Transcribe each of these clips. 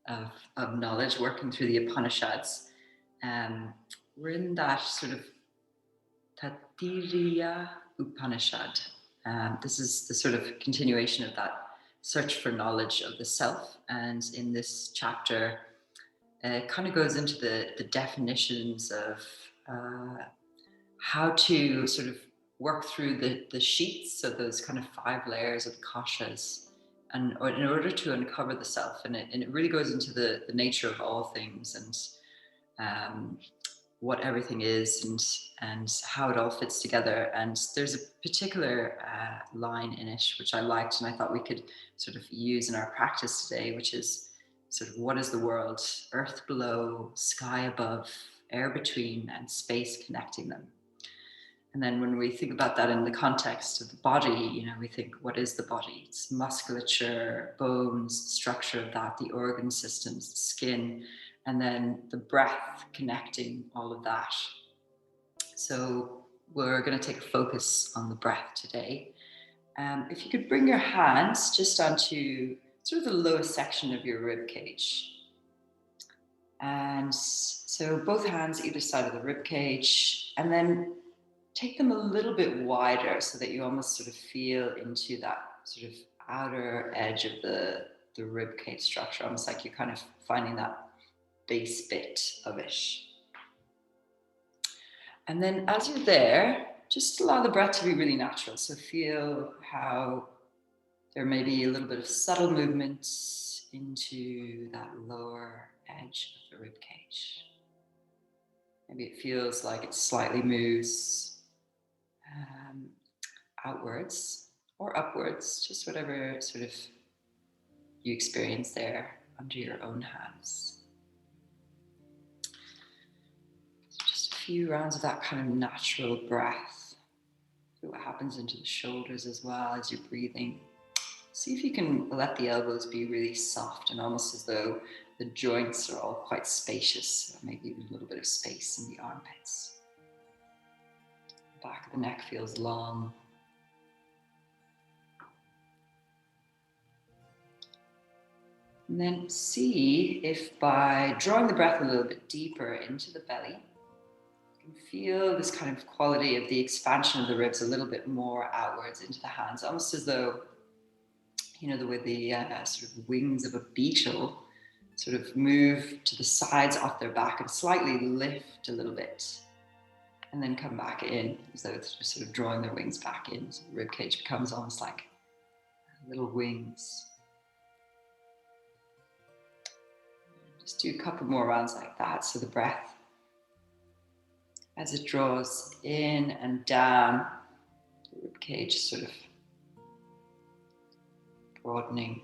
of knowledge, working through the Upanishads. Um, we're in that sort of Tatiriya Upanishad. This is the sort of continuation of that search for knowledge of the self. And in this chapter, it kind of goes into the definitions of how to sort of work through the sheets, so those kind of 5 layers of koshas, and in order to uncover the self. And it really goes into the nature of all things, and um, what everything is, and how it all fits together. And there's a particular line in it which I liked, and I thought we could sort of use in our practice today, which is sort of, what is the world? Earth below, sky above, air between, and space connecting them. And then when we think about that in the context of the body, we think, what is the body? It's musculature, bones, structure of that, the organ systems, the skin, and then the breath connecting all of that. So we're going to take a focus on the breath today. If you could bring your hands just onto sort of the lowest section of your rib cage. And so both hands either side of the rib cage, and then take them a little bit wider so that you almost sort of feel into that sort of outer edge of the rib cage structure, almost like you're kind of finding that base bit of it. And then as you're there, just allow the breath to be really natural. So feel how there may be a little bit of subtle movement into that lower edge of the rib cage. Maybe it feels like it slightly moves outwards or upwards, just whatever sort of you experience there under your own hands. So just a few rounds of that kind of natural breath. See what happens into the shoulders as well as you're breathing. See if you can let the elbows be really soft and almost as though the joints are all quite spacious, or maybe even a little bit of space in the armpits. The back of the neck feels long. And then see if by drawing the breath a little bit deeper into the belly, you can feel this kind of quality of the expansion of the ribs a little bit more outwards into the hands, almost as though, the way the sort of wings of a beetle sort of move to the sides off their back and slightly lift a little bit, and then come back in, as though it's just sort of drawing their wings back in. So the rib cage becomes almost like little wings. Just do a couple more rounds like that. So the breath, as it draws in and down, the rib cage sort of broadening.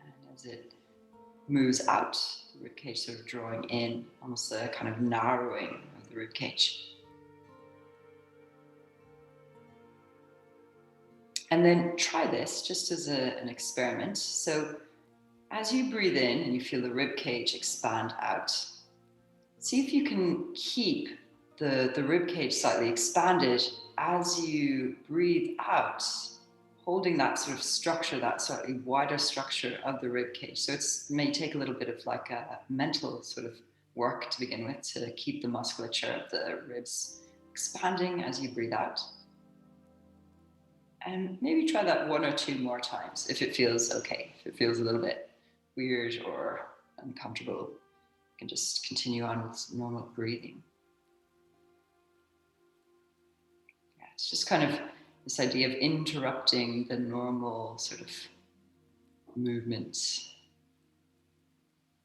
And as it moves out, the rib cage sort of drawing in, almost a kind of narrowing of the rib cage. And then try this just as an experiment. So as you breathe in and you feel the rib cage expand out, see if you can keep the rib cage slightly expanded as you breathe out, holding that sort of structure, that slightly wider structure of the rib cage. So it may take a little bit of like a mental sort of work to begin with to keep the musculature of the ribs expanding as you breathe out. And maybe try that 1 or 2 more times if it feels okay, if it feels a little bit weird or uncomfortable. You can just continue on with normal breathing. Yeah, it's just kind of this idea of interrupting the normal sort of movement,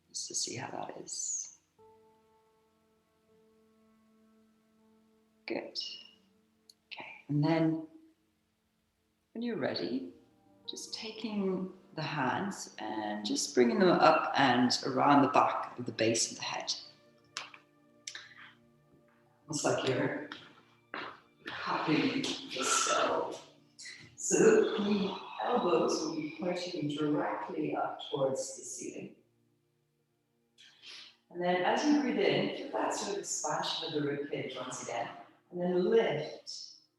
just to see how that is. Good. Okay, and then when you're ready, just taking the hands and just bringing them up and around the back of the base of the head. It's like you're cupping the skull. So the elbows will be pointing directly up towards the ceiling. And then as you breathe in, feel that sort of expansion of the rib cage once again. And then lift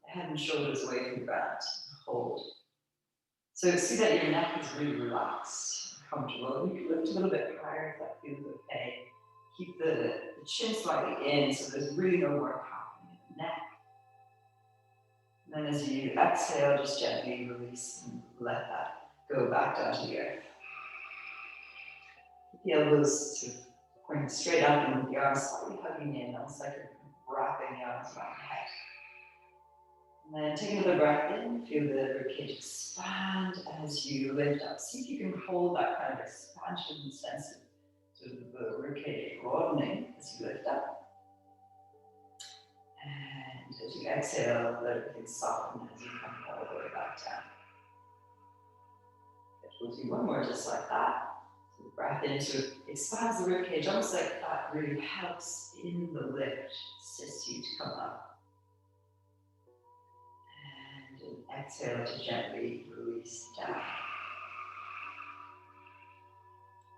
the head and shoulders away from the ground. Hold. So see that your neck is really relaxed. comfortable. You can lift a little bit higher if that feels okay. Keep the chin slightly in so there's really no work happening in the neck. And then as you exhale, just gently release and let that go back down to the earth. Keep the elbows sort of pointing straight up and the arms slightly hugging in, almost like you're wrapping the arms around the head. And then take another breath in, feel the ribcage expand as you lift up. See if you can hold that kind of expansion sense of sort of the ribcage broadening as you lift up. And as you exhale, let everything soften as you come all the way back down. Good. We'll do one more just like that. So the breath in sort of expands the ribcage, almost like that really helps in the lift, assists you to come up. And exhale to gently release down.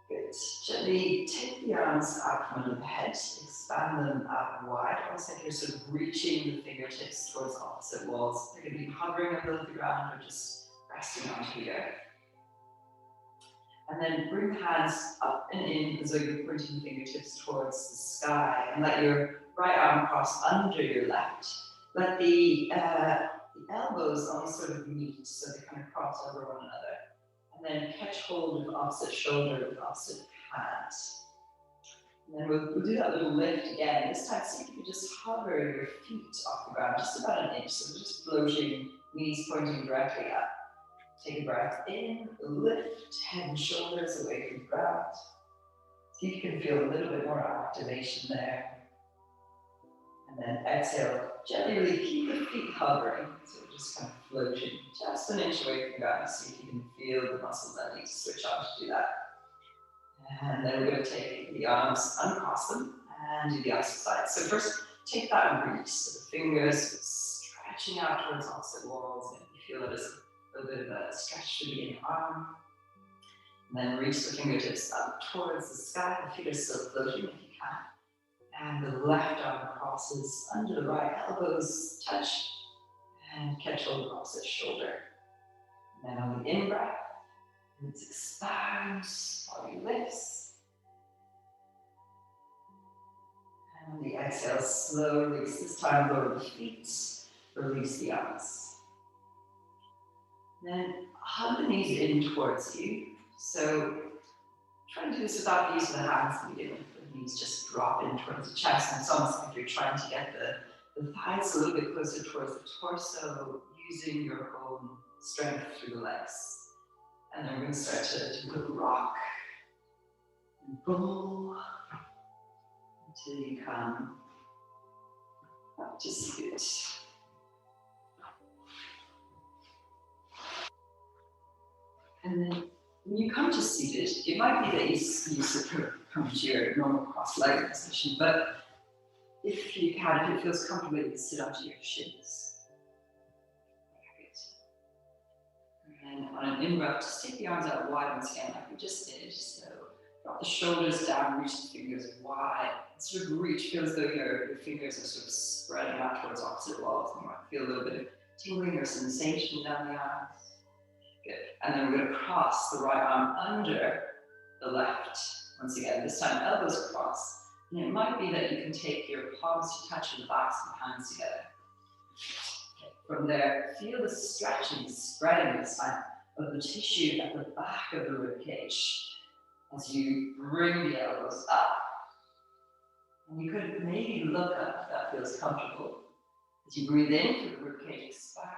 Good. Gently take the arms out from under the head, expand them out wide, almost like you're sort of reaching the fingertips towards opposite walls. They can be hovering above the ground or just resting onto the earth. And then bring the hands up and in as though you're pointing the fingertips towards the sky, and let your right arm cross under your left. Let the elbows almost sort of meet, so they kind of cross over one another. And then catch hold of opposite shoulder with opposite hands. And then we'll do that little lift again. This time, see if you can just hover your feet off the ground, just about an inch. So just floating, knees pointing directly up. Take a breath in, lift head and shoulders away from the ground. See if you can feel a little bit more activation there. And then exhale, gently really keep the feet hovering. So just kind of floating just an inch away from the ground. See if you can feel the muscles that need to switch on to do that. And then we're going to take the arms, uncross them, and do the opposite side. So first, take that and reach. So the fingers stretching out towards opposite walls. And you feel it as a little bit of a stretch to the inner arm. And then reach the fingertips up towards the sky. The feet are still floating if you can. And the left arm crosses under the right, elbows touch, and catch hold of opposite shoulder. And then on the in-breath, let's expand, body lifts. And on the exhale, slow release. This time, lower the feet, release the arms. Then hug the knees in towards you. So try to do this without the use of the hands to begin with. The knees just drop in towards the chest, and it's almost like you're trying to get the thighs a little bit closer towards the torso, using your own strength through the legs. And then we're going to start to do a rock and roll until you come up to seated. And then when you come to seated, it might be that you sort of come to your normal cross-legged position, but if you can, if it feels comfortable, you can sit onto your shins. And on an in-breath, just take the arms out wide once again, like we just did. So drop the shoulders down, reach the fingers wide. Sort of reach, feel as though your fingers are sort of spreading out towards opposite walls. You might feel a little bit of tingling or sensation down the arms. Good. And then we're going to cross the right arm under the left. Once again, this time elbows cross. And it might be that you can take your palms to touch the backs of the hands together. Okay. From there, feel the stretching, spreading this time of the tissue at the back of the ribcage as you bring the elbows up. And you could maybe look up if that feels comfortable. As you breathe in, feel the ribcage expand.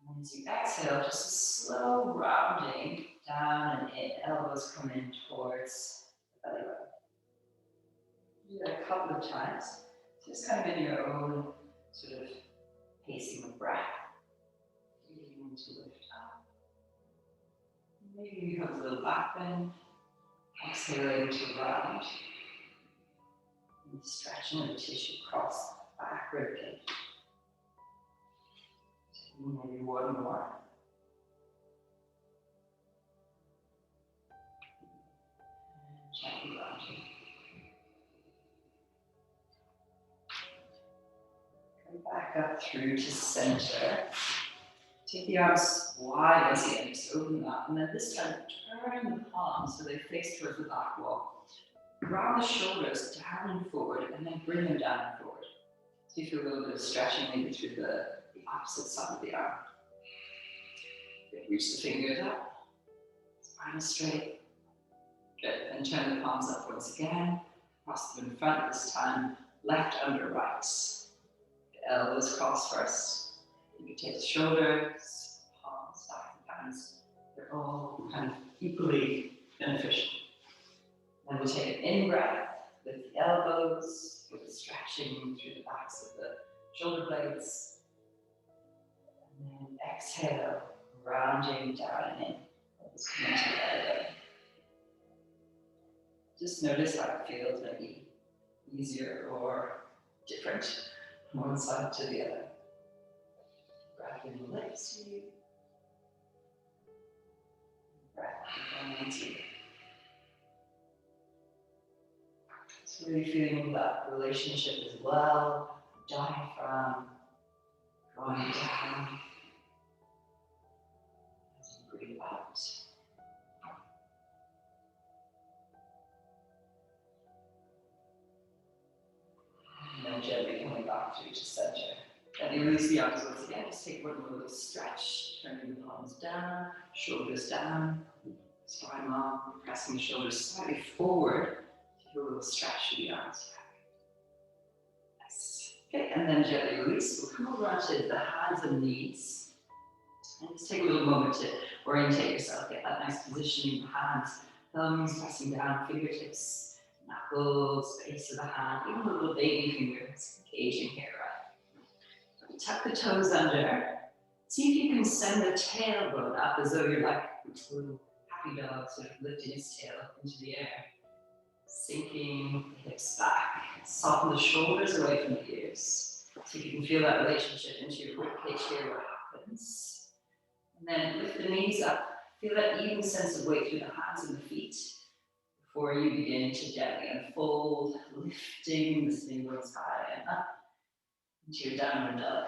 And as you exhale, just a slow rounding down and in, elbows come in towards the belly button. Do that a couple of times, just kind of in your own sort of pacing of breath. Breathing to lift up. Maybe you have a little back bend, exhaling to round. And stretching the tissue across the back ribcage. Maybe one more. And gently rounding. Come back up through to center. Take the arms wide once again, just open them up. And then this time, turn the palms so they face towards the back wall. Round the shoulders down and forward, and then bring them down and forward. So you feel a little bit of stretching maybe through the opposite side of the arm. Reach the fingers up, spine is straight. Good, and turn the palms up once again. Cross them in front this time, left under right. The elbows cross first. You can take the shoulders, palms, back and hands. They're all kind of equally beneficial. Then we'll take an in-breath with the elbows, with the stretching through the backs of the shoulder blades. And then exhale, rounding down and in. Let's come into the elbow. Just notice how it feels, maybe easier or different from one side to the other. Breath in lifts you. Breath down into you. So really feeling that relationship as well. Diaphragm going down as you breathe out. And then gently coming back through to center. Gently release the arms once again. Just take one little stretch, turning the palms down, shoulders down, spine long, pressing the shoulders slightly forward. Take a little stretch to the arms. Nice. Okay, and then gently release. We'll come over onto the hands and knees. And just take a little moment to orientate yourself. Get that nice positioning of the hands, thumbs pressing down, fingertips. Knuckles, base of the hand, even the little baby fingers, engaging here, right? Tuck the toes under. See if you can send the tailbone up as though you're like a little happy dog, sort of lifting his tail up into the air. Sinking the hips back. Soften the shoulders away from the ears. So you can feel that relationship into your ribcage here, what happens. And then lift the knees up. Feel that even sense of weight through the hands and the feet. Before you begin to gently unfold, lifting the singles high and up into your downward dog.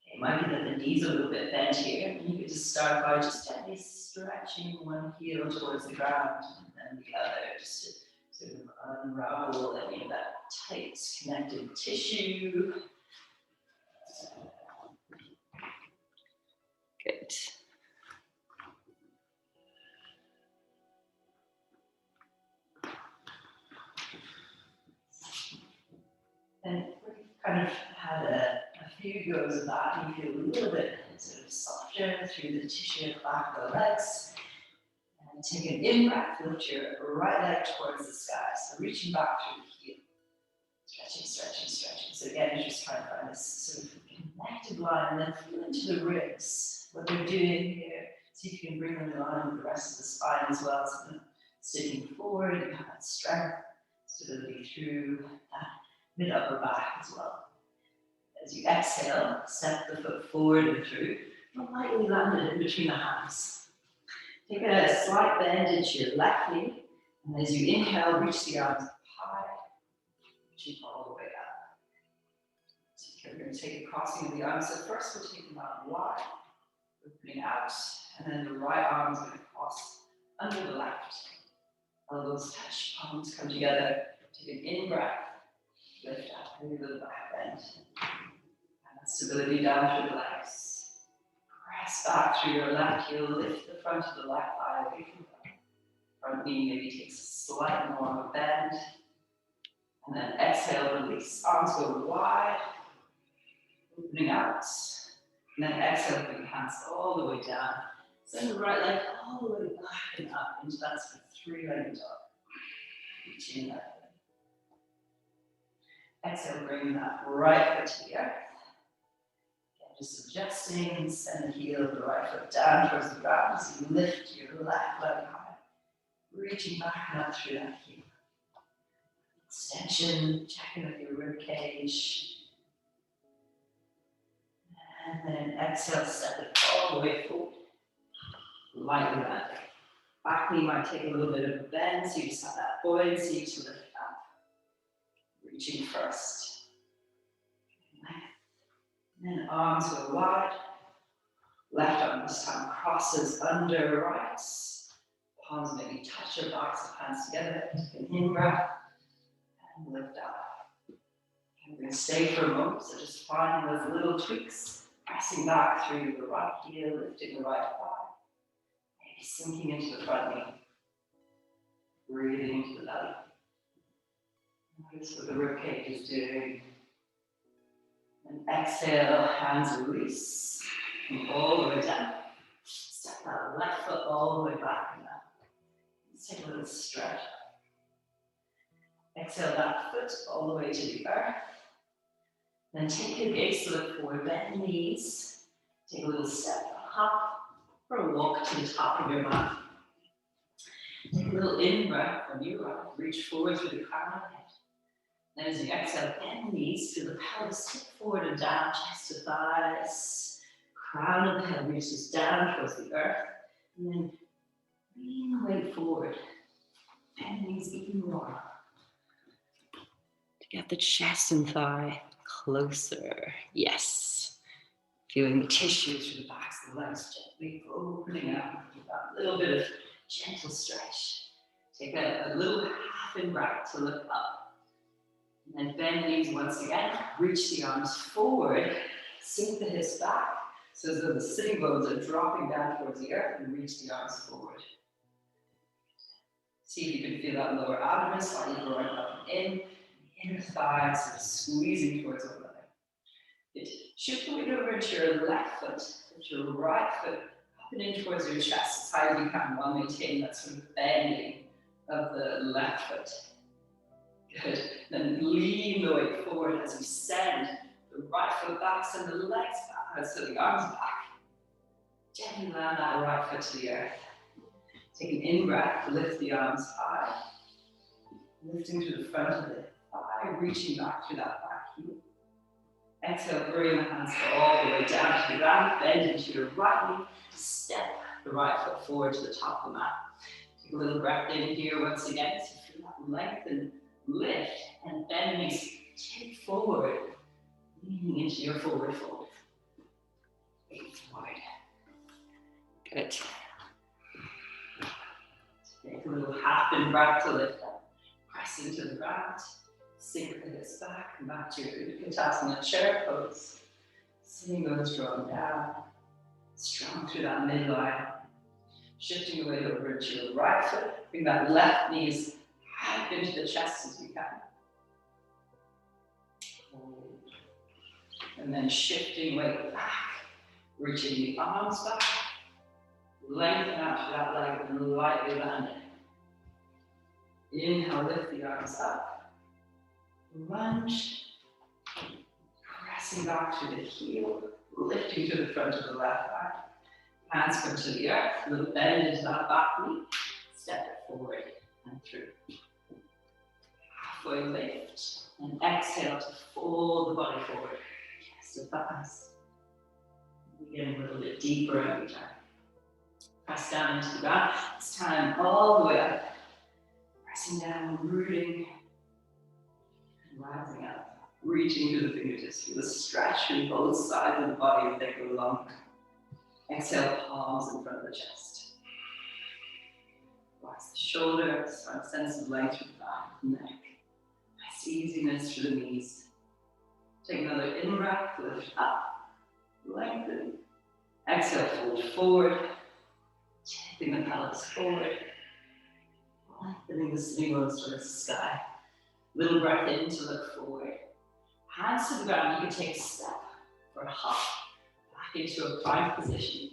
Okay, it might be that the knees are a little bit bent here, and you could just start by just gently stretching one heel towards the ground and then the other, just to sort of unravel any of that tight connective tissue. Good. And we've kind of had a few goes of that, and you feel a little bit sort of softer through the tissue at the back of the legs. And take an in-breath, lift your right leg towards the sky. So reaching back through the heel. Stretching, stretching, stretching. So again, you're just trying to find this sort of connected line, and then feel into the ribs, what they're doing here. See if you can bring them in line with the rest of the spine as well. So kind of sitting forward, you have that strength, stability through that mid-upper back as well. As you exhale, step the foot forward and through, but lightly land it in between the hands. Take a slight bend into your left knee, and as you inhale, reach the arms up high, reaching all the way up. So we're going to take a crossing of the arms. So first we'll take them out wide, opening out, and then the right arm is going to cross under the left. Elbows touch, palms come together. Take an in-breath. Lift up through the back bend. And that stability down through the legs. Press back through your left heel. Lift the front of the left thigh away from the front knee. Maybe takes a slight more of a bend. And then exhale, release. Arms go wide. Opening out. And then exhale, bring your hands all the way down. Send the right leg all the way back and up into that sort of three-legged dog. Reaching that. Exhale, bring that right foot to the earth. Again, just adjusting, send the heel of the right foot down towards the ground as you lift your left leg high. Reaching back and up through that heel. Extension, checking with your rib cage. And then exhale, step it all the way forward. Lightly landing. Back knee might take a little bit of a bend, so you just have that buoyancy to lift up. Reaching first. And then arms go wide. Left arm this time crosses under right. Palms maybe touch your backs of hands together. Take an in-breath and lift up. And we're going to stay for a moment, so just find those little tweaks, pressing back through the right heel, lifting the right thigh, maybe sinking into the front knee, breathing into the belly. Notice what the ribcage is doing. And exhale, hands release, and all the way down. Step that left foot all the way back and up. Let's take a little stretch. Exhale that foot all the way to the earth. Then take your gaze to look forward, bend the knees. Take a little step, hop, or walk to the top of your mat. Take a little in-breath when you reach forward through the crown of the head. Then as you exhale, bend the knees, feel the pelvis tip forward and down, chest to thighs. Crown of the head reaches down towards the earth. And then lean the weight forward. Bend the knees even more. To get the chest and thigh closer. Yes. Feeling the tissues through the backs of the legs gently opening up. That little bit of gentle stretch. Take a little half in breath to look up. And then bend the knees once again. Reach the arms forward. Sink the hips back. So as though the sitting bones are dropping down towards the earth, and reach the arms forward. See if you can feel that lower abdomen slightly growing up and in. The inner thighs sort of squeezing towards one another. Shift the weight over into your left foot, into your right foot, up and in towards your chest as high as you can while maintaining that sort of bending of the left foot. Good. Then lean the weight forward as you send the right foot back, send the legs back, so the arms back. Gently land that right foot to the earth. Take an in-breath, lift the arms high. Lifting to the front of the thigh, reaching back through that back heel. Exhale, bring the hands all the way down to the ground, bend into your right knee, step the right foot forward to the top of the mat. Take a little breath in here once again, so feel that lengthen, lift, and bend the knees, tip forward, leaning into your forward fold. Feet wide. Good. Take a little half in breath to lift up. Press into the ground. Sink the hips back. Come back to your Utkatasana chair pose. Sitting bones drawn down. Strong through that midline. Shifting the weight over into your right foot. Bring that left knee as high into the chest as we can. Hold. And then shifting weight back. Reaching the arms back. Lengthen out through that leg and lightly landing. Inhale, lift the arms up. Lunge. Pressing back to the heel. Lifting to the front of the left thigh. Hands come to the earth. A little bend into that back knee. Step it forward and through. Halfway lift. And exhale to fold the body forward. Chest to thighs. Begin a little bit deeper every time. Press down into the ground. This time all the way up. Pressing down, rooting, and rising up. Reaching to the fingertips. Feel the stretch through both sides of the body as they go along. Exhale, palms in front of the chest. Relax the shoulders, find a sense of length through the back of the neck. Nice easiness through the knees. Take another in-breath, lift up, lengthen. Exhale, fold forward. Tipping the pelvis forward, lengthening the sitting bones towards the sky. Little breath in to look forward. Hands to the ground, you can take a step or a hop back into a plank position.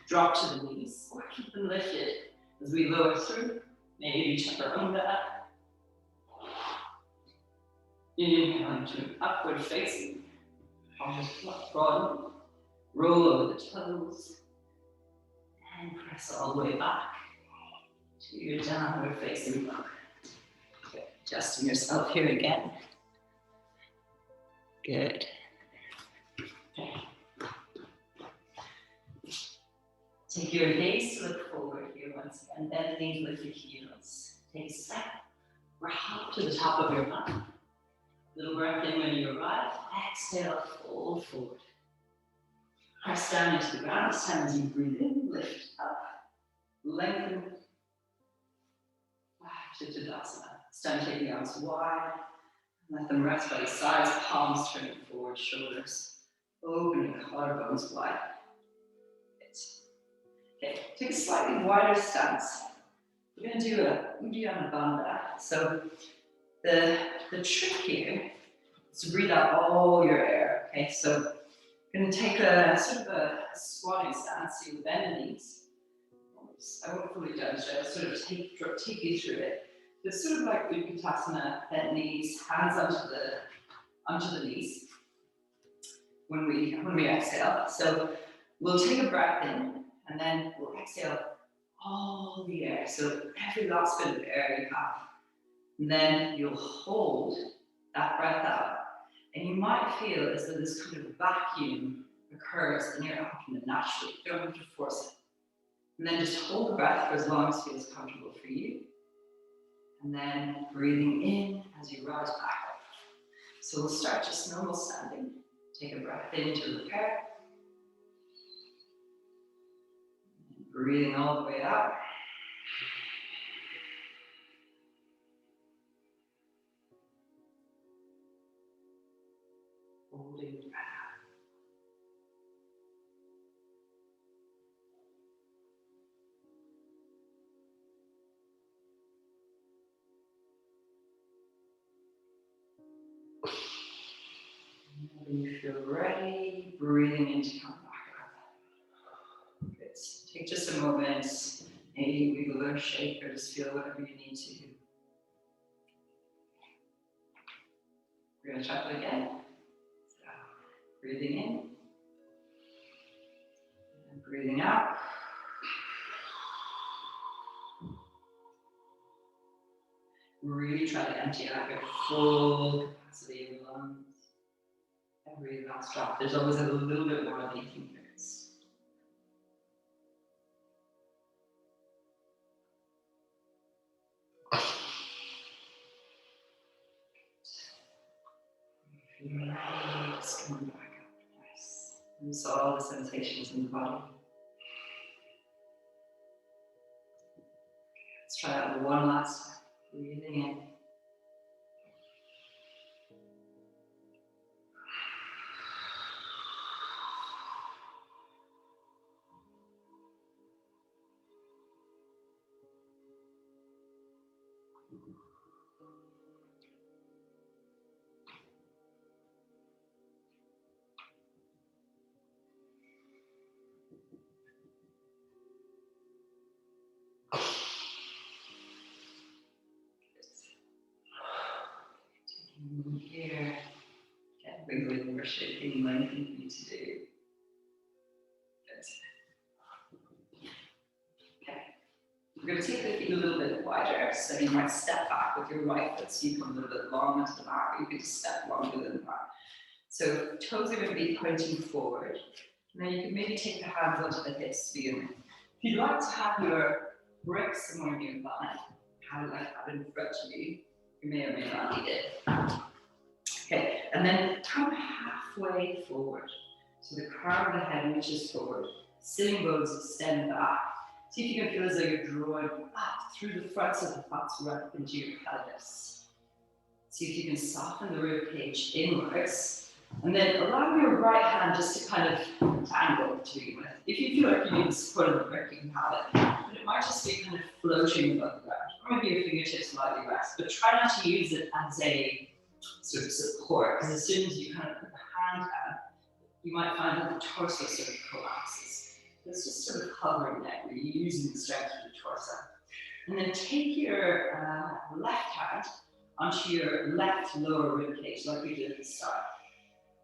Drop to the knees or keep them lifted as we lower through. Maybe chaturanga. Inhale into an upward facing. Arms broaden. Roll over the toes. And press all the way back to your downward facing dog. Good. Adjusting yourself here again. Good. Take your gaze to look forward here once again. Bend the knees, lift your heels. Take a step or hop to the top of your mat. Little breath in when you arrive. Exhale, fold forward. Press down into the ground. This time as you breathe in, lift up, lengthen, back to Tadasana. This time take the arms wide, let them rest by the sides, palms turning forward, shoulders opening, collarbones wide. Okay, take a slightly wider stance. We're going to do a Uddiyana Bandha. So the trick here is to breathe out all your air. Okay, so you're going to take a sort of a squatting stance. So you bend the knees. I won't fully demonstrate. I'll sort of take you through it. It's sort of like Utkatasana, bent knees, hands onto the knees when we exhale. So we'll take a breath in and then we'll exhale all the air. So every last bit of air you have. And then you'll hold that breath out. And you might feel as though this kind of vacuum occurs in your abdomen naturally. You don't have to force it. And then just hold the breath for as long as it feels comfortable for you. And then breathing in as you rise back up. So we'll start just normal standing. Take a breath in to repair. Breathing all the way out. Holding the breath out. When you feel ready, breathing in to come back up. Good. Take just a moment, maybe wiggle or shake or just feel whatever you need to. We're going to try it again. So, breathing in and breathing out. Really try to empty out your full capacity of your lungs. Every last drop. There's always a little bit more than you think there is. Just coming back up. Nice. Notice all the sensations in the body. Let's try that one last time. Breathing in. Here, get wiggling or shaking, lengthening you need to do. Good. Okay. We're going to take the feet a little bit wider, so you might step back with your right foot so you come a little bit long into the mat, or you could step longer than that. So toes are going to be pointing forward. And then you can maybe take the hands onto the hips to begin with. If you'd like to have your brick somewhere nearby, have it like that in front of you, you may or may not need it. Okay, and then come halfway forward. So the crown of the head reaches forward. Sitting bones extend back. See if you can feel as though you're drawing back through the fronts of the butts right up into your pelvis. See if you can soften the rib cage inwards. And then allow your right hand just to kind of tangle to begin with. If you feel like you need the support of the brick, you can have it. But it might just be kind of floating above the ground. Or maybe your fingertips slightly rest. But try not to use it as a sort of support, because as soon as you kind of put the hand out, you might find that the torso sort of collapses. It's just sort of hovering there, you're using the strength of the torso. And then take your left hand onto your left lower rib cage, like we did at the start.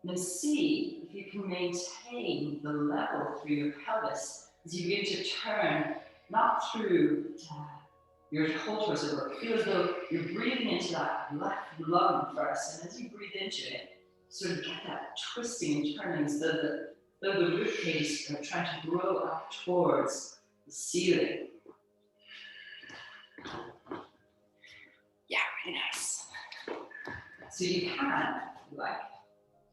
And then see if you can maintain the level through your pelvis as you begin to turn, not through your whole torso, but feel as though you're breathing into that left lung first, and as you breathe into it, sort of get that twisting and turning so that the rib cage are trying to grow up towards the ceiling. Yeah, really nice. So you can, if you like,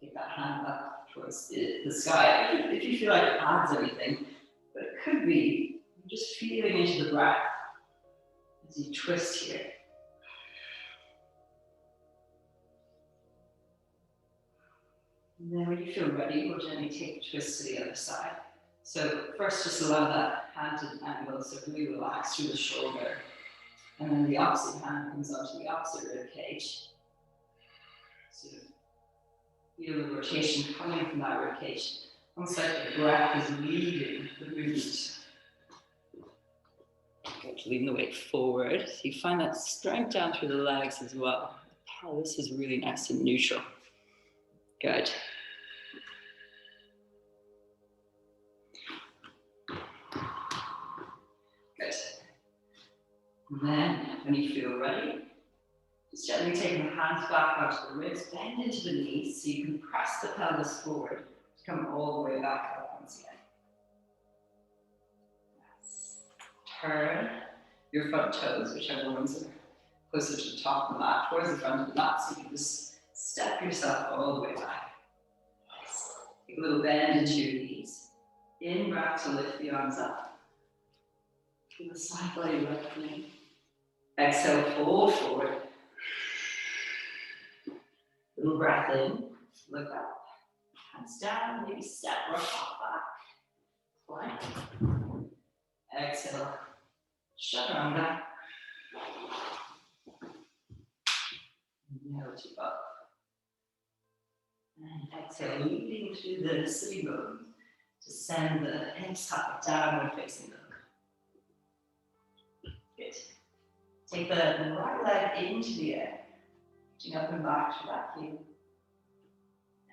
take that hand up towards the sky. If you feel like it adds anything, but it could be just feeling into the breath as you twist here. And then when you feel ready, we'll gently take the twist to the other side. So first, just allow that hand to angle, so really relax through the shoulder. And then the opposite hand comes onto the opposite rib cage. Sort of feel the rotation coming from that rib cage. Almost like the breath is leading the movement. Good, leading the weight forward. So you find that strength down through the legs as well. The pelvis is really nice and neutral. Good. Good. And then, when you feel ready, just gently taking the hands back onto the ribs, bend into the knees so you can press the pelvis forward to come all the way back up once again. Yes. Turn your front toes, whichever ones are closer to the top of the mat, towards the front of the mat, so you can just step yourself all the way back. Nice. Take a little bend into your knees. In breath to lift the arms up. Feel the side body lengthening. Exhale, fold forward. Little breath in, look up. Hands down, maybe step or hop back. Plank. Exhale, chaturanga. Now to up. And exhale, leading through the sitting bone to send the hips up, downward facing dog. Good. Take the right leg into the air, reaching up and back to that heel.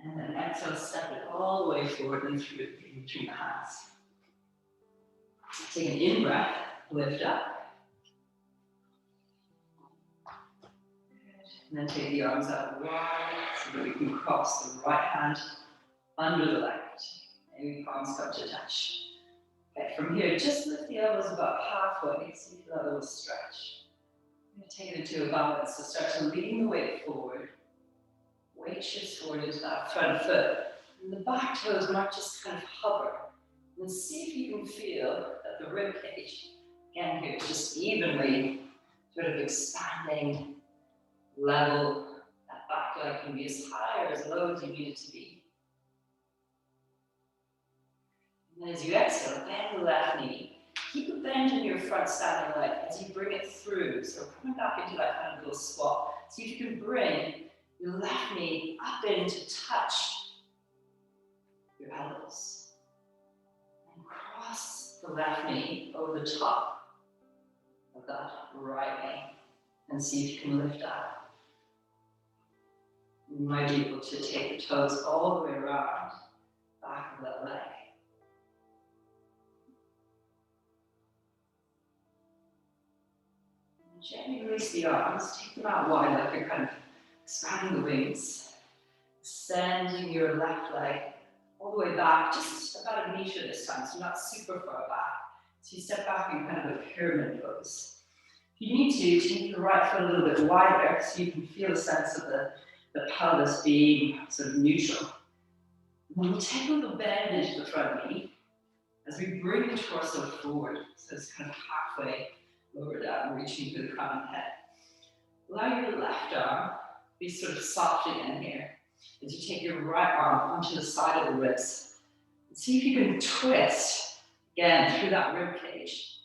And then exhale, step it all the way forward and through between the hands. Take an in breath, lift up. And then take the arms out wide so that we can cross the right hand under the left. Maybe palms come to touch. Okay, from here, just lift the elbows about halfway so you feel that little stretch. I'm going to take it into a balance, so start to lean the weight forward. Weight shifts forward into that front foot. And the back toes might just kind of hover. And see if you can feel that the rib cage, again here, just evenly sort of expanding, level. That back leg can be as high or as low as you need it to be. And as you exhale, bend the left knee. Keep a bend in your front standing leg as you bring it through. So coming back into that kind of little squat. See if you can bring your left knee up in to touch your elbows. And cross the left knee over the top of that right knee. And see if you can lift up. You might be able to take the toes all the way around the back of that leg. Gently release the arms, take them out wide like you're kind of expanding the wings. Sending your left leg all the way back, just about a meter this time, so not super far back. So you step back in kind of a pyramid pose. If you need to, take your right foot a little bit wider so you can feel a sense of the pelvis being sort of neutral. And then we'll take a little bend into the front knee as we bring the torso forward, so it's kind of halfway lower down, reaching to the crown of the head. Allow your left arm be sort of soft again here as you take your right arm onto the side of the ribs. And see if you can twist again through that rib cage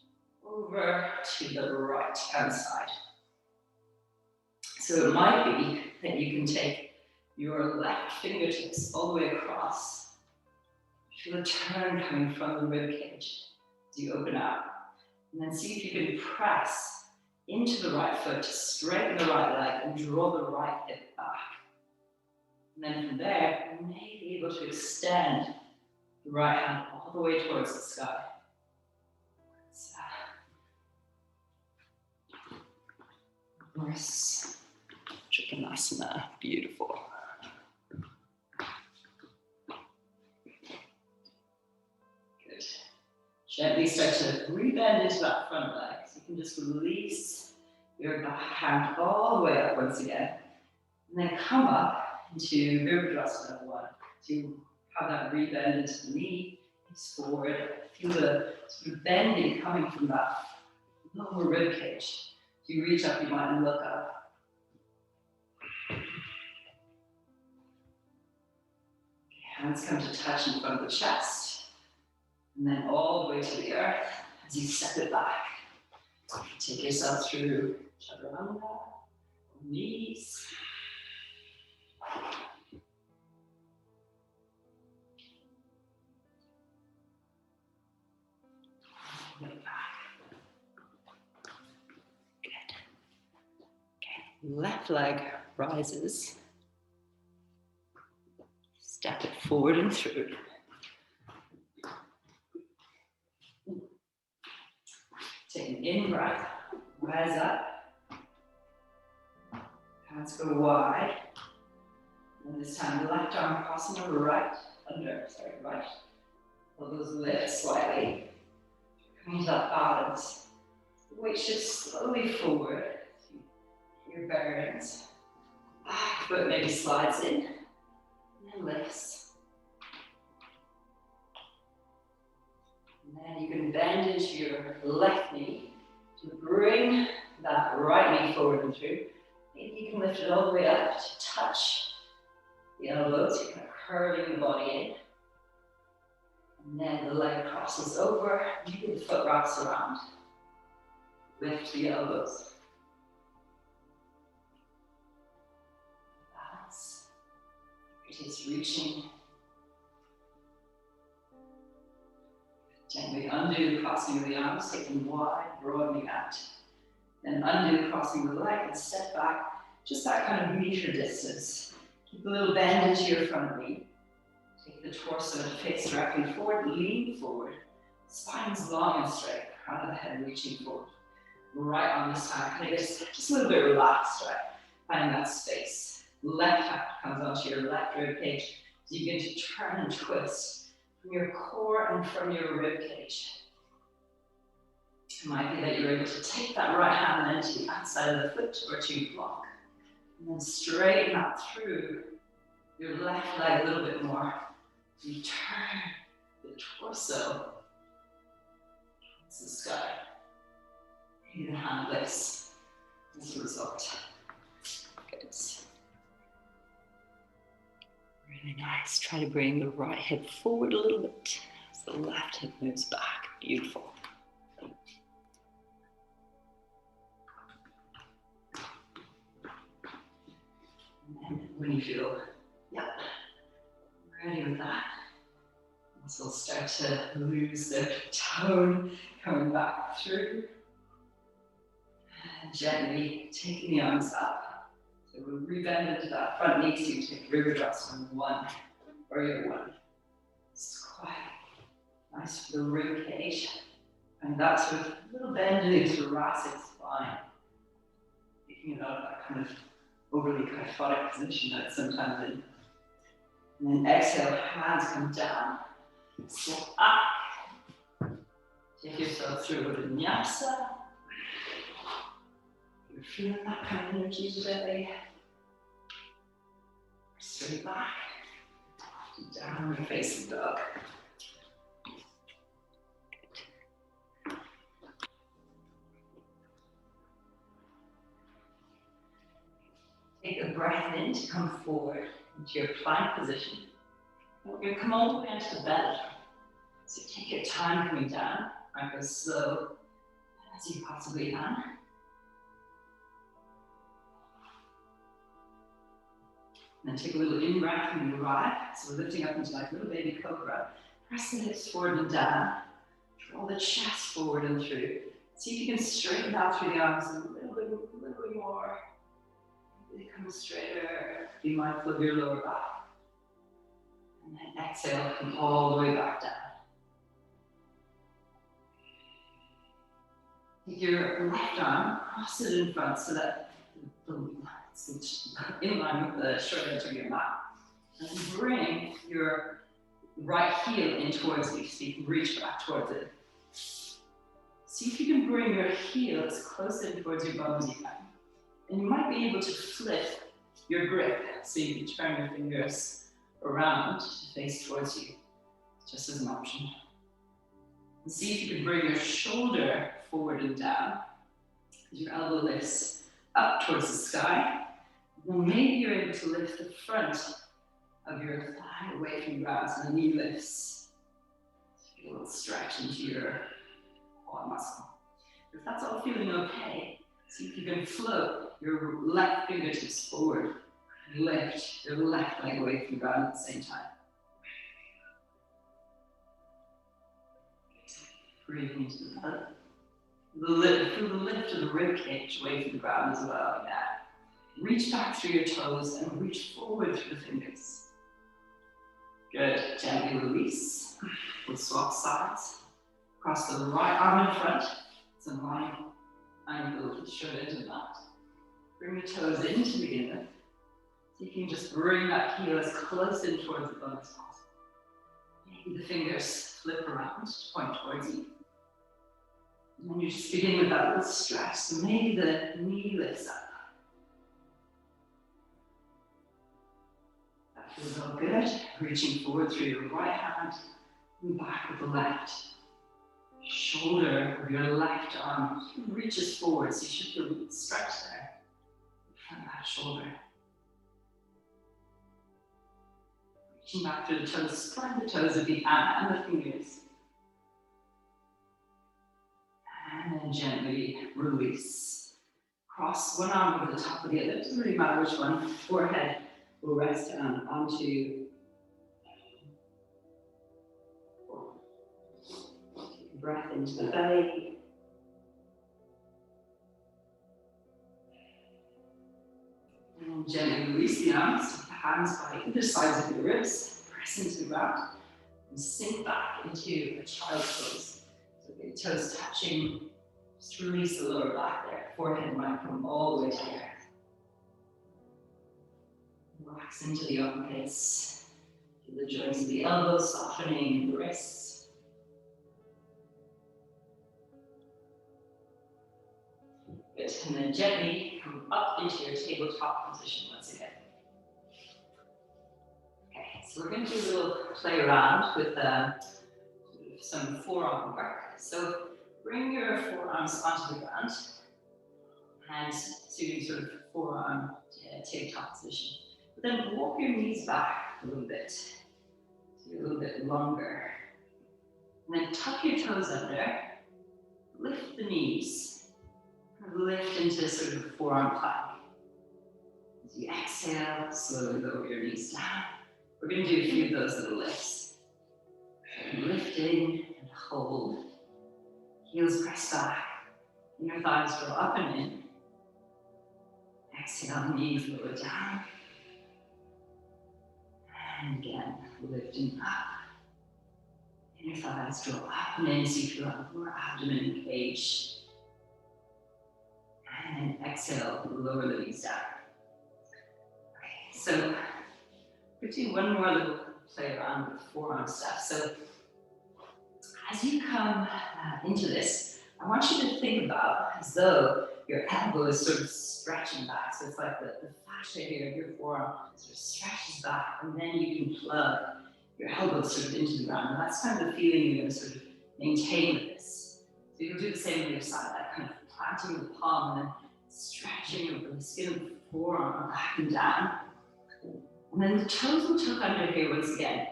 over to the right hand side. So it might be that you can take your left fingertips all the way across. Feel a turn coming from the rib cage as you open out. And then see if you can press into the right foot to straighten the right leg and draw the right hip back. And then from there, you may be able to extend the right hand all the way towards the sky. Reverse Trikonasana, beautiful. Good. Gently start to rebend into that front leg. So you can just release your back hand all the way up once again. And then come up into Virabhadrasana 1. So you Have that rebend into the knee, hips forward. Feel the sort of bending coming from that lower rib cage. If you reach up, you might look up. Hands come to touch in front of the chest, and then all the way to the earth as you step it back. Take yourself through chaturanga, knees. Way back. Good. Okay. Left leg rises. Step it forward and through. Take an in breath. Rise up. Hands go wide. And this time the left arm crossing over right. Right. Elbows lift slightly. Coming to that balance. The weight shifts slowly forward. Your bearings. Back foot maybe slides in. And lifts. And then you can bend into your left knee to bring that right knee forward and through. Maybe you can lift it all the way up to touch the elbows. You're kind of curving the body in. And then the leg crosses over. Maybe the foot wraps around. Lift the elbows. Balance. It is reaching. Gently undo, crossing the arms, taking wide, broadening out. Then undo, crossing the leg and step back, just that kind of meter distance. Keep a little bend into your front knee. Take the torso to face directly forward, lean forward. Spine's long and straight, crown of the head reaching forward. Right on this time, kind of just a little bit relaxed, right? Finding that space. Left hand comes onto your left rib cage. So you begin to turn and twist from your core and from your rib cage. It might be that you're able to take that right hand then to the outside of the foot towards your block. And then straighten that through your left leg a little bit more. You turn the torso towards the sky. Maybe the hand lifts as a result. Good. Really nice. Try to bring the right hip forward a little bit as the left hip moves back. Beautiful. And when you feel, ready with that, muscles start to lose their tone, coming back through. And gently taking the arms up. So we'll rebend into that front knee, so you take river thrust on one, warrior one. It's quite nice for the rib cage. And that sort of little bend in the thoracic spine. Taking it out of that kind of overly kyphotic position that it's sometimes in. And then exhale, hands come down. Step up. Take yourself through a vinyasa. You're feeling that kind of energy today. Straight back. Downward facing dog. Take a breath in to come forward into your plank position. You're going to come all the way into the belly. So take your time coming down. Right, go slow as you possibly can. And then take a little in-breath when you arrive. So we're lifting up into like a little baby cobra. Press the hips forward and down. Draw the chest forward and through. See if you can straighten out through the arms a little bit more. Come straighter. Be mindful of your lower back. And then exhale, come all the way back down. Take your left arm, cross it in front so that it's in line with the short edge of your mat. And bring your right heel in towards you so you can reach back towards it. See if you can bring your heel as close in towards your bum as you can. And you might be able to flip your grip so you can turn your fingers around to face towards you, just as an option. And see if you can bring your shoulder forward and down as your elbow lifts up towards the sky. And then maybe you're able to lift the front of your thigh away from the ground, so the knee lifts. So get a little stretch into your quad muscle. If that's all feeling okay, see if you can float your left fingertips forward and lift your left leg away from the ground at the same time. Breathing into the belly. Feel the lift of the rib cage away from the ground as well. Yeah. Reach back through your toes and reach forward through the fingers. Good. Gently release. We'll swap sides. Cross the right arm in front. It's a line angle shoulder into the mat. Bring the toes in to begin with. So you can just bring that heel as close in towards the bum as possible. Maybe the fingers flip around to point towards you. And then you just begin with that little stretch. So maybe the knee lifts up. That feels all good. Reaching forward through your right hand and back with the left. Shoulder of your left arm reaches forward, so you should feel a little stretch there in front of that shoulder. Reaching back through the toes, spread the toes of the hand and the fingers. And then gently release. Cross one arm over the top of the other. It doesn't really matter which one. Forehead will rest down onto. Breath into the belly. And gently release the arms. Take the hands by either sides of your ribs. Press into the ground. And sink back into a child's pose. So the toes touching. Just release the lower back there. Forehead might come all the way to the earth. Relax into the armpits. Feel the joints of the elbows softening, the wrists. Good. And then gently come up into your tabletop position once again. Okay, so we're going to do a little play around with some forearm work. So bring your forearms onto the ground and do sort of forearm tabletop position. But then walk your knees back a little bit, so a little bit longer. And then tuck your toes under, lift the knees. Lift into sort of a forearm plank. As you exhale, slowly lower your knees down. We're going to do a few of those little lifts. So lifting and hold. Heels press back. Inner thighs draw up and in. Exhale, knees lower down. And again, lifting up. Inner thighs draw up and in so you feel that lower abdomen cage. And exhale, lower the knees down. Okay, so we're doing one more little play around with forearm stuff. So as you come into this, I want you to think about as though your elbow is sort of stretching back. So it's like the fascia here of your forearm sort of stretches back, and then you can plug your elbow sort of into the ground. And that's kind of the feeling you're going to sort of maintain with this. So you'll do the same on your side, that kind of planting the palm and then stretching over the skin of the forearm back and down. And then the toes will tuck under here once again.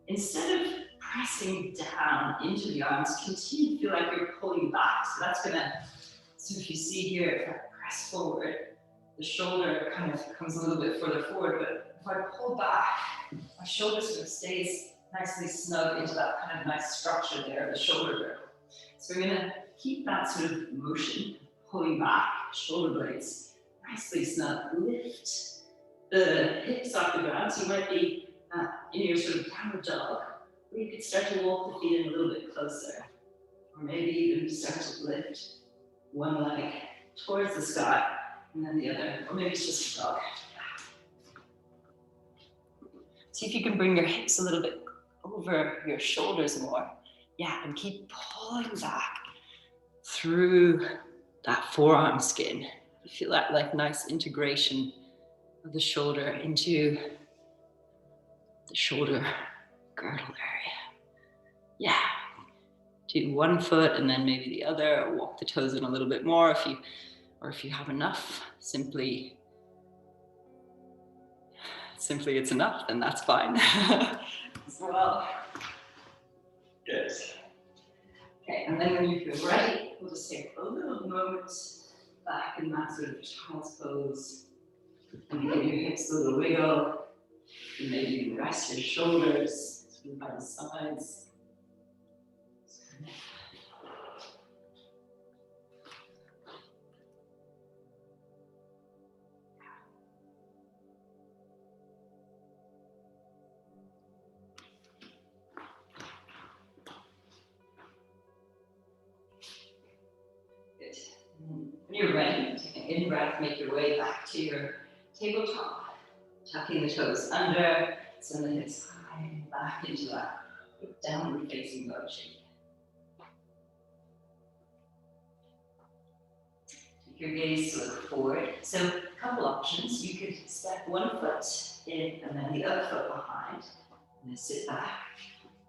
Instead of pressing down into the arms, continue to feel like you're pulling back. So that's gonna, so if you see here, if I press forward, the shoulder kind of comes a little bit further forward, but if I pull back, my shoulder sort of stays nicely snug into that kind of nice structure there, the shoulder girdle. So we're gonna keep that sort of motion, pulling back, shoulder blades, nicely snug. Lift the hips off the ground. So you might be in your sort of downward dog, or you could start to walk the feet in a little bit closer. Or maybe even start to lift one leg towards the sky, and then the other, or maybe it's just a dog. See if you can bring your hips a little bit over your shoulders more. Yeah, and keep pulling back through that forearm skin. I feel that like nice integration of the shoulder into the shoulder girdle area. Yeah. Do one foot and then maybe the other, or walk the toes in a little bit more if you have enough. Simply it's enough, then that's fine as well. Good. Okay, and then when you feel ready, we'll just take a little moment back in that sort of child's pose. And give your hips a little wiggle. And maybe you can rest your shoulders sort of by the sides. When you're ready, take an in-breath, make your way back to your tabletop, tucking the toes under, send the hips high and back into that downward facing dog shape. Take your gaze to look forward. So a couple options. You could step one foot in and then the other foot behind, and then sit back.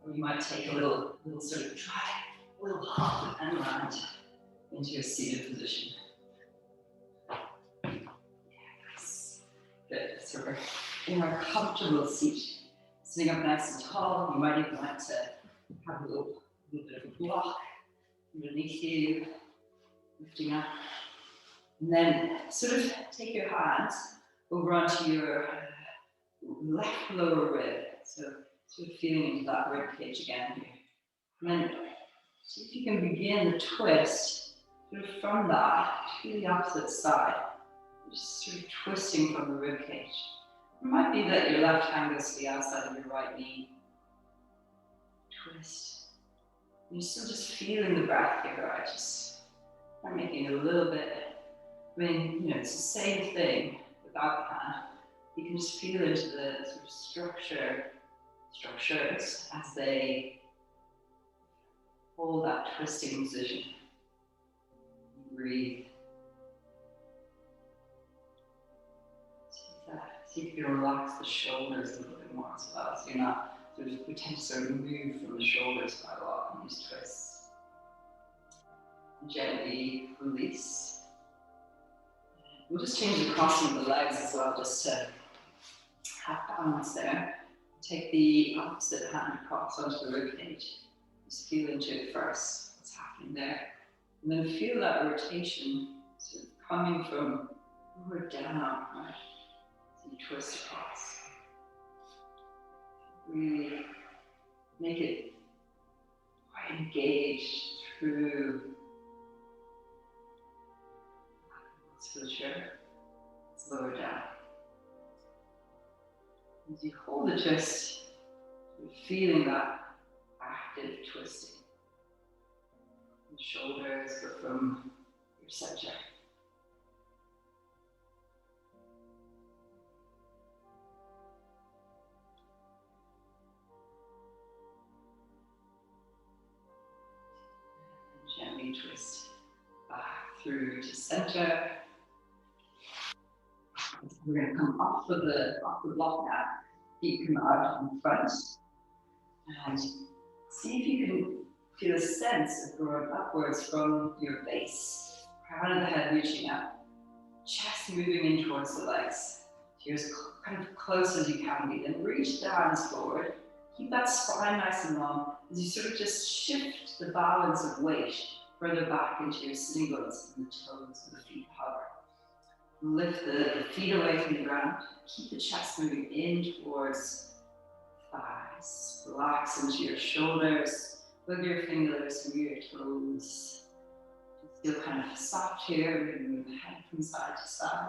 Or you might take a little sort of try, a little hop and land into your seated position. Yes. Good. So we're in our comfortable seat, sitting up nice and tall. You might even want to have a little bit of a block underneath you, lifting up. And then sort of take your hands over onto your left lower rib. So sort of feeling into that rib cage again here. And then see if you can begin the twist sort of from that to the opposite side. Just sort of twisting from the rib cage. It might be that your left hand goes to the outside of your right knee. Twist. And you're still just feeling the breath here, right? Just I'm making it a little bit. I mean, it's the same thing without the hand. You can just feel into the sort of structures as they hold that twisting position. Breathe. See if you can relax the shoulders a little bit more as well. So you're not we tend to sort of move from the shoulders quite a lot in these twists. Gently release. We'll just change the crossing of the legs as well, just to have balance there. Take the opposite hand across onto the rib cage. Just feel into it first, what's happening there. And then feel that rotation sort of coming from lower down, right? So you twist across. Really make it quite engaged through musculature. It's lower down. As you hold the twist, you're feeling that active twisting. The shoulders, but from your center. And gently twist back through to center. We're going to come off the block now. Feet come out in front. And see if you can feel a sense of growing upwards from your base. Crown of the head reaching up. Chest moving in towards the legs. You're as kind of close as you can be. Then reach the hands forward. Keep that spine nice and long as you sort of just shift the balance of weight further back into your sitting bones and the toes of the feet hover. Lift the feet away from the ground. Keep the chest moving in towards the thighs. Relax into your shoulders. Wiggle your fingers, move your toes. Just feel kind of soft here. We're going to move the head from side to side.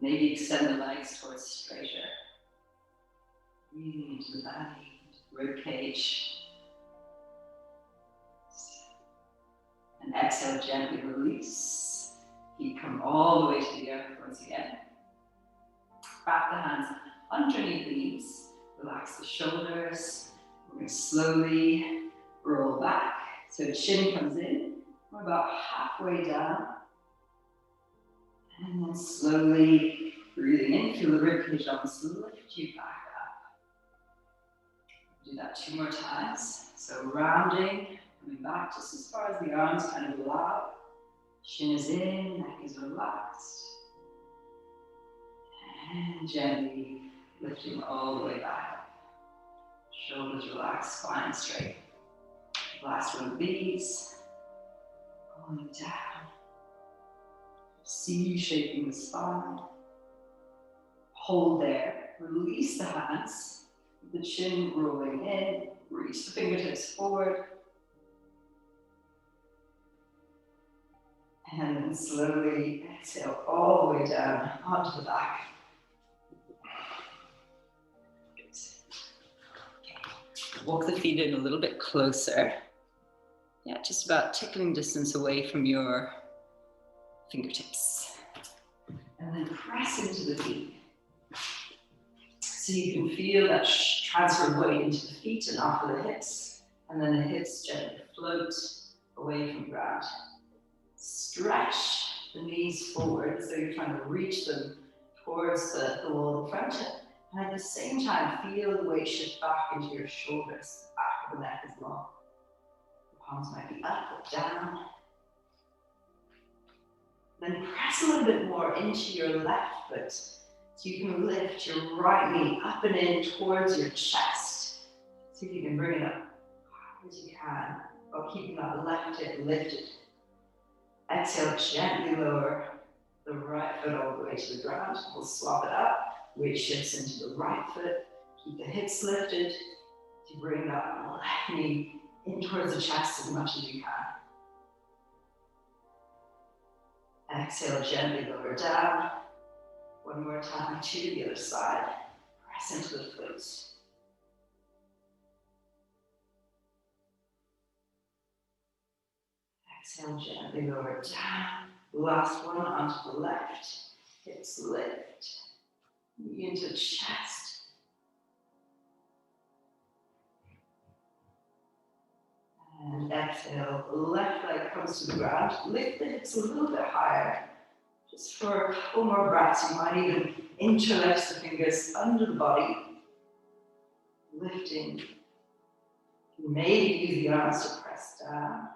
Maybe extend the legs towards straighter. Breathing into the belly, into the rib cage. And exhale, gently release. Feet come all the way to the earth once again. Wrap the hands underneath the knees. Relax the shoulders. We're going to slowly roll back. So chin comes in. We're about halfway down. And then slowly breathing in. Feel the ribcage almost lift you back up. Do that 2 more times. So rounding, coming back just as far as the arms kind of allow. Chin is in, neck is relaxed. And gently lifting all the way back up. Shoulders relaxed, spine straight. Last one of these. Going down. C shaping the spine. Hold there. Release the hands. The chin rolling in. Reach the fingertips forward. And then slowly exhale all the way down onto the back. Good. Okay. Walk the feet in a little bit closer. Yeah, just about tickling distance away from your fingertips. And then press into the feet. So you can feel that transfer of weight into the feet and off of the hips. And then the hips gently float away from the ground. Stretch the knees forward as though you're trying to reach them towards the wall in front. And at the same time, feel the weight shift back into your shoulders, the back of the neck as well. The palms might be up or down. Then press a little bit more into your left foot so you can lift your right knee up and in towards your chest. See if you can bring it up hard as you can while keeping that left hip lifted. Exhale, gently lower the right foot all the way to the ground. We'll swap it up. Weight shifts into the right foot. Keep the hips lifted to bring that left knee in towards the chest as much as you can. Exhale, gently lower down. One more time to the other side. Press into the foot. Exhale, gently lower down. Last one onto the left. Hips lift. Knee into chest. And exhale, the left leg comes to the ground. Lift the hips a little bit higher. Just for a couple more breaths, you might even interlace the fingers under the body. Lifting. Maybe use the arms to press down.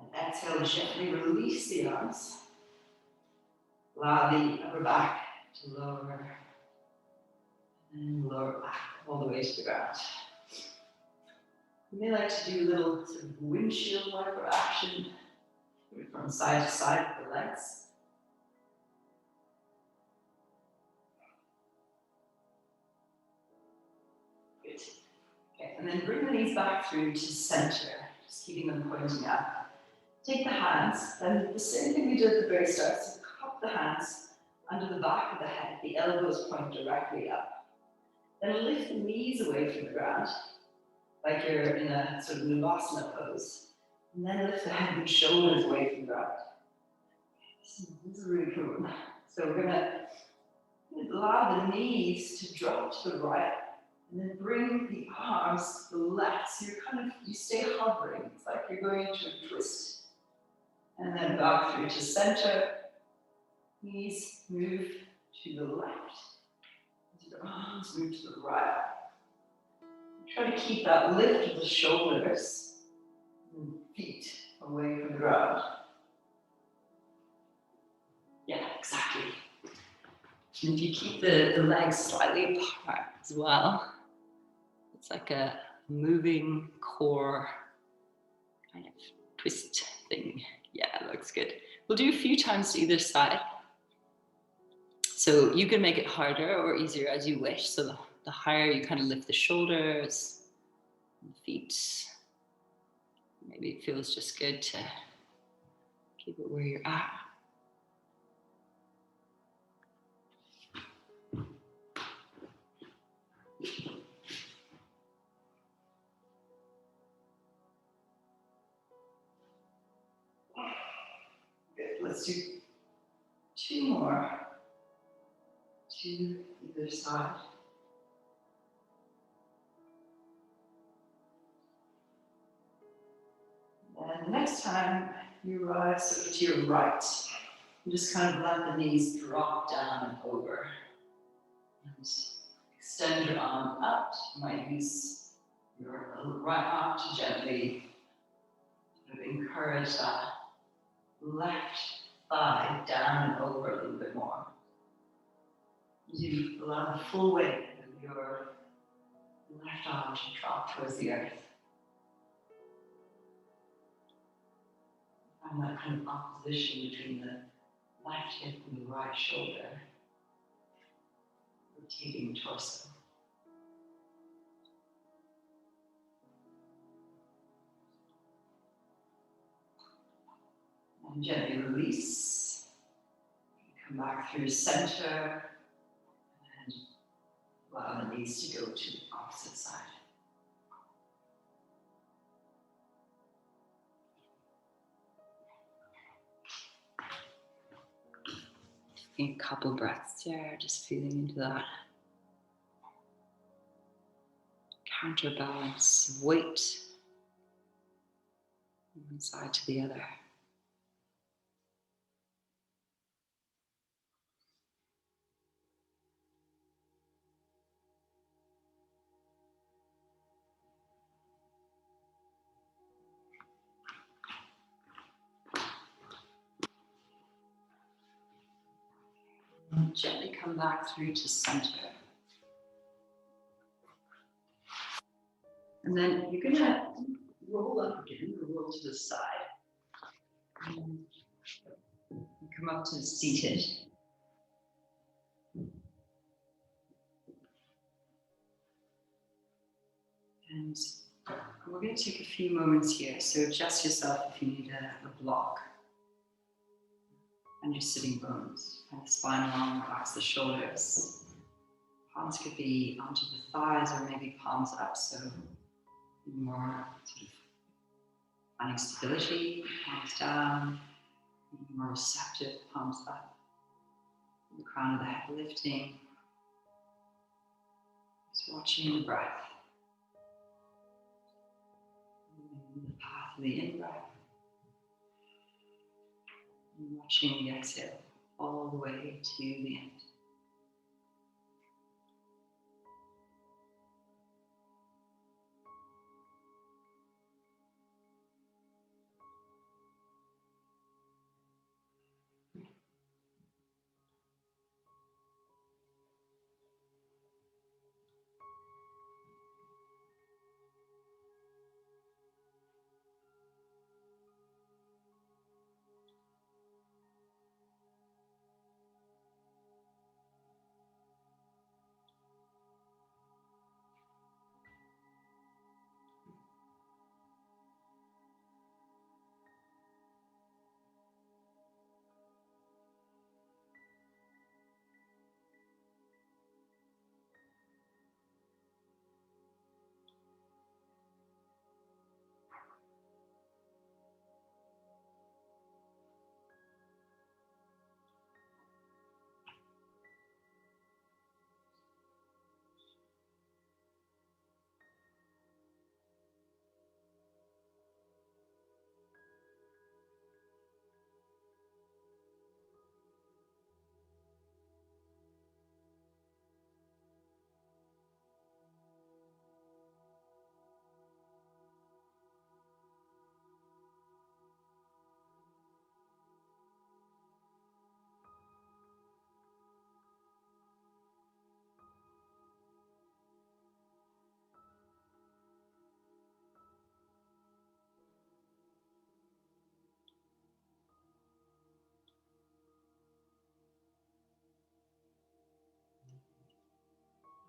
And exhale, gently release the arms. Allow the upper back to lower. And lower back all the way to the ground. You may like to do a little sort of windshield wiper action from side to side with the legs. Good. Okay, and then bring the knees back through to center, just keeping them pointing up. Take the hands, and the same thing we did at the very start, so cup the hands under the back of the head, the elbows point directly up. Then lift the knees away from the ground, like you're in a sort of Navasana pose. And then lift the head and shoulders away from the ground. This is really cool. So we're gonna allow the knees to drop to the right, and then bring the arms to the left. So you stay hovering. It's like you're going into a twist. And then back through to center. Knees move to the left. The arms move to the right. Try to keep that lift of the shoulders and feet away from the ground. Yeah, exactly. And if you keep the legs slightly apart as well, it's like a moving core kind of twist thing. Yeah, it looks good. We'll do a few times to either side. So you can make it harder or easier as you wish. So the higher you kind of lift the shoulders, the feet, maybe it feels just good to keep it where you're at. Good, let's do 2 more. To either side. And the next time you rise sort of to your right, you just kind of let the knees drop down and over. And extend your arm up. You might use your right arm to gently sort of encourage that left thigh down and over a little bit more. You allow the full weight of your left arm to drop towards the earth. And that kind of opposition between the left hip and the right shoulder, rotating the torso. And gently release. Come back through center and allow the knees to go to the opposite side. A couple breaths there, just feeling into that counterbalance weight from one side to the other. And gently come back through to center. And then you're going to roll up again, roll to the side. And come up to seated. And we're going to take a few moments here. So adjust yourself if you need a block. And your sitting bones, and the spine along, relax the shoulders. Palms could be onto the thighs or maybe palms up, so more sort of finding stability, palms down, more receptive, palms up. The crown of the head lifting. Just watching the breath. And the path of the in-breath. And watching the exhale all the way to the end.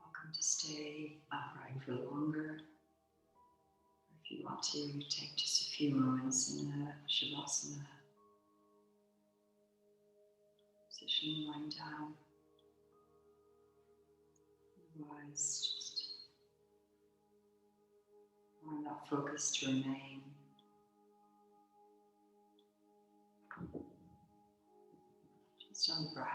Welcome to stay upright for longer. If you want to, take just a few moments in a Shavasana position, lying down. Otherwise, just allowing that focus to remain. Just on the breath.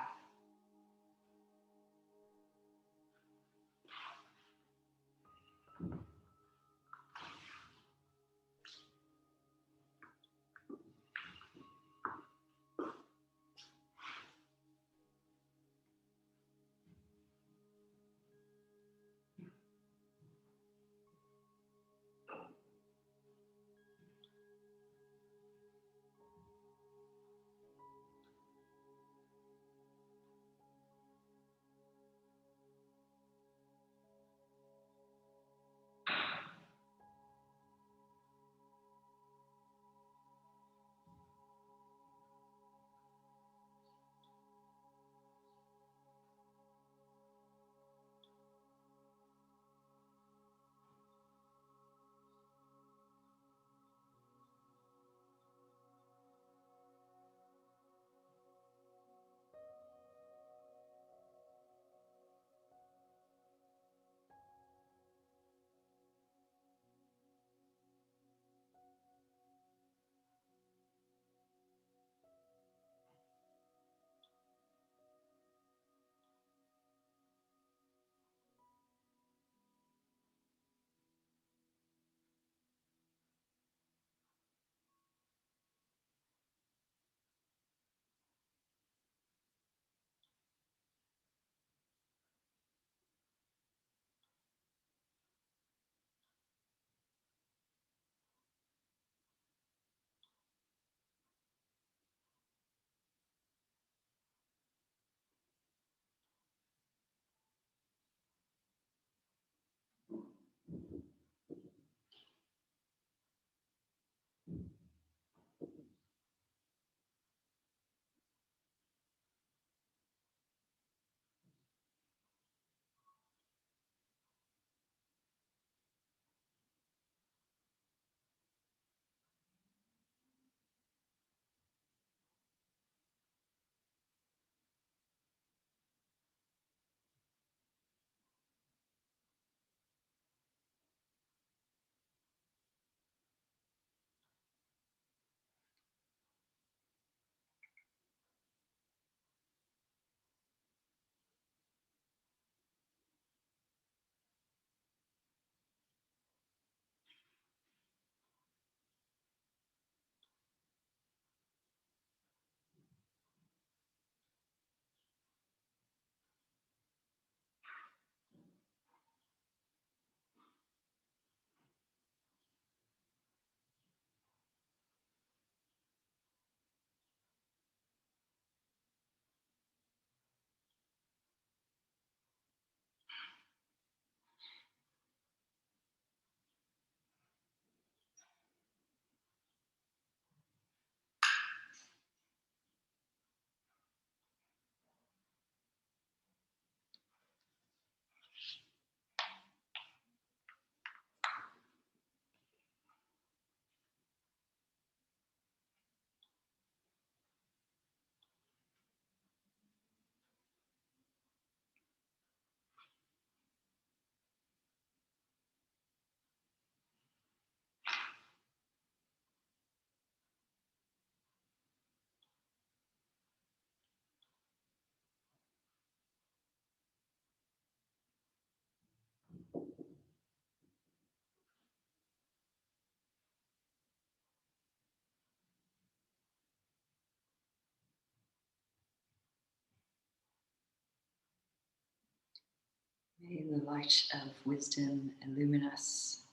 May the light of wisdom illumine us.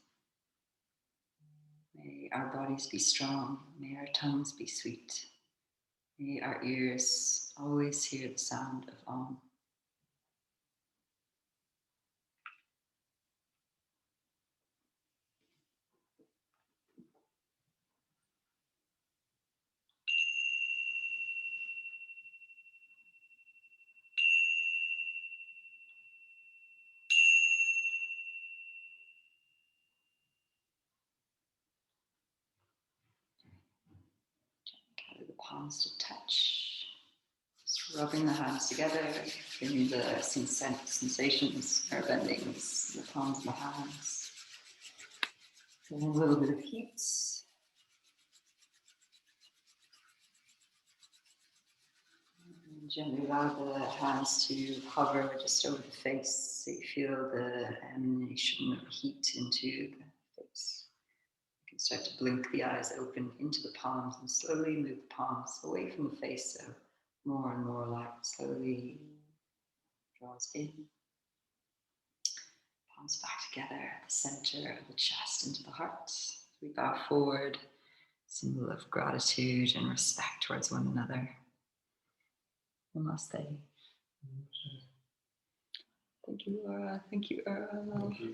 May our bodies be strong. May our tongues be sweet. May our ears always hear the sound of Om. Gather the palms to touch. Just rubbing the hands together, feeling the sensations or bendings, the palms of the hands. Feeling a little bit of heat. And gently allow the hands to hover just over the face so you feel the emanation of heat into the face. You can start to blink the eyes open into the palms and slowly move the palms away from the face so more and more light slowly draws in. Palms back together at the center of the chest into the heart. We bow forward, symbol of gratitude and respect towards one another. Namaste. Thank you, Laura. Thank you, Earl. Thank you.